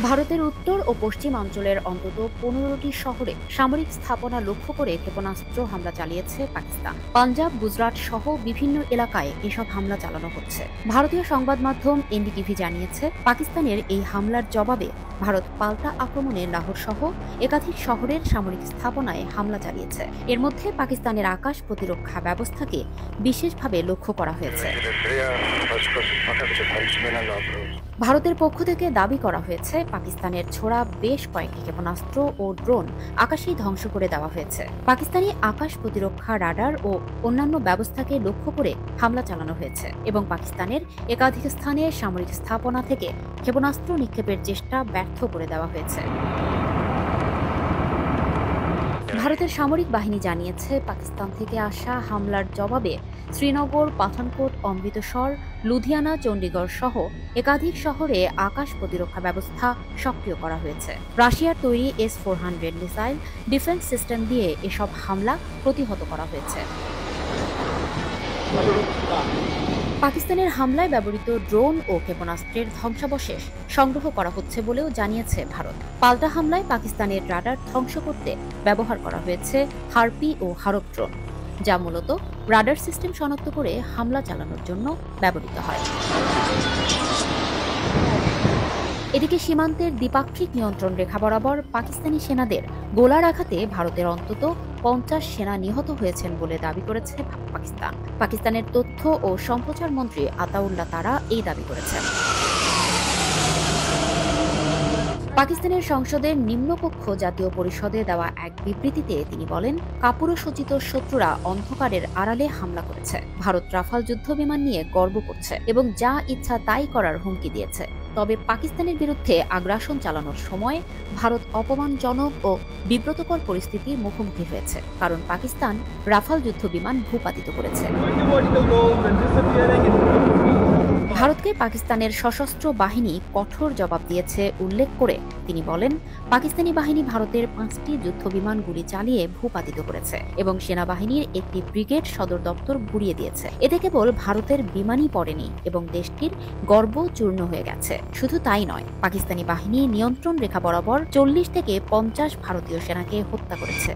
ভারতের উত্তর ও পশ্চিমাঞ্চলের অন্তত ১৫টি শহরে সামরিক স্থাপনা লক্ষ্য করে ক্ষেপণাস্ত্র হামলা চালিয়েছে পাকিস্তান। পাঞ্জাব, গুজরাট সহ বিভিন্ন এলাকায় এসব হামলা চালানো হচ্ছে। ভারতীয় সংবাদ মাধ্যম এনডিটিভি জানিয়েছে, পাকিস্তানের এই হামলার জবাবে ভারত পাল্টা আক্রমণে লাহোর সহ একাধিক শহরের সামরিক স্থাপনায় হামলা চালিয়েছে। এর মধ্যে পাকিস্তানের আকাশ প্রতিরক্ষা ব্যবস্থাকে বিশেষভাবে লক্ষ্য করা হয়েছে। ভারতের পক্ষ থেকে দাবি করা হয়েছে, পাকিস্তানের ছোড়া বেশ কয়েকটি ক্ষেপণাস্ত্র ও ড্রোন আকাশেই ধ্বংস করে দেওয়া হয়েছে। পাকিস্তানি আকাশ প্রতিরক্ষা রাডার ও অন্যান্য ব্যবস্থাকে লক্ষ্য করে হামলা চালানো হয়েছে এবং পাকিস্তানের একাধিক স্থানে সামরিক স্থাপনা থেকে ক্ষেপণাস্ত্র নিক্ষেপের চেষ্টা ব্যর্থ করে দেওয়া হয়েছে। ভারতের সামরিক বাহিনী জানিয়েছে, পাকিস্তান থেকে আসা হামলার জবাবে শ্রীনগর, পাঠানকোট, অমৃতসর, লুধিয়ানা, চণ্ডীগড় সহ একাধিক শহরে আকাশ প্রতিরক্ষা ব্যবস্থা সক্রিয় করা হয়েছে। রাশিয়ার তৈরি S-400 মিসাইল ডিফেন্স সিস্টেম দিয়ে এসব হামলা প্রতিহত করা হয়েছে। পাকিস্তানের হামলায় ব্যবহৃত ড্রোন ও ক্ষেপণাস্ত্রের ধ্বংসাবশেষ সংগ্রহ করা হচ্ছে বলেও জানিয়েছে ভারত। পাল্টা হামলায় পাকিস্তানের রাডার ধ্বংস করতে ব্যবহার করা হয়েছে হার্পি ও হারপ ড্রোন, যা মূলত রাডার সিস্টেম শনাক্ত করে হামলা চালানোর জন্য ব্যবহৃত হয়। এদিকে সীমান্তের দ্বিপাক্ষিক নিয়ন্ত্রণ রেখা বরাবর পাকিস্তানি সেনাদের গোলার আঘাতে ভারতের অন্তত ৫০ সেনা নিহত হয়েছেন বলে দাবি করেছে পাকিস্তান। পাকিস্তানের তথ্য ও সম্প্রচার মন্ত্রী আতাউল্লাহ তারা এই দাবি করেছেন। পাকিস্তানের সংসদের নিম্নকক্ষ জাতীয় পরিষদে দেওয়া এক বিবৃতিতে তিনি বলেন, কাপুরুষোচিত শত্রুরা অন্ধকারের আড়ালে হামলা করেছে। ভারত রাফাল যুদ্ধবিমান নিয়ে গর্ব করছে এবং যা ইচ্ছা তাই করার হুমকি দিয়েছে। তবে পাকিস্তানের বিরুদ্ধে আগ্রাসন চালানোর সময় ভারত অপমানজনক ও বিব্রতকর পরিস্থিতির মুখোমুখি হয়েছে, কারণ পাকিস্তান রাফাল যুদ্ধবিমান ভূপাতিত করেছে। ভারতকে পাকিস্তানের সশস্ত্র বাহিনী কঠোর জবাব দিয়েছে উল্লেখ করে তিনি বলেন, পাকিস্তানি বাহিনী ভারতের ৫টি যুদ্ধবিমান গুলি চালিয়ে ভূপাতিত করেছে এবং সেনাবাহিনীর একটি ব্রিগেড সদর দপ্তর গুড়িয়ে দিয়েছে। এতে কেবল ভারতের বিমানই পড়েনি এবং দেশটির গর্ব চূর্ণ হয়ে গেছে। শুধু তাই নয়, পাকিস্তানি বাহিনী নিয়ন্ত্রণ রেখা বরাবর ৪০ থেকে ৫০ ভারতীয় সেনাকে হত্যা করেছে।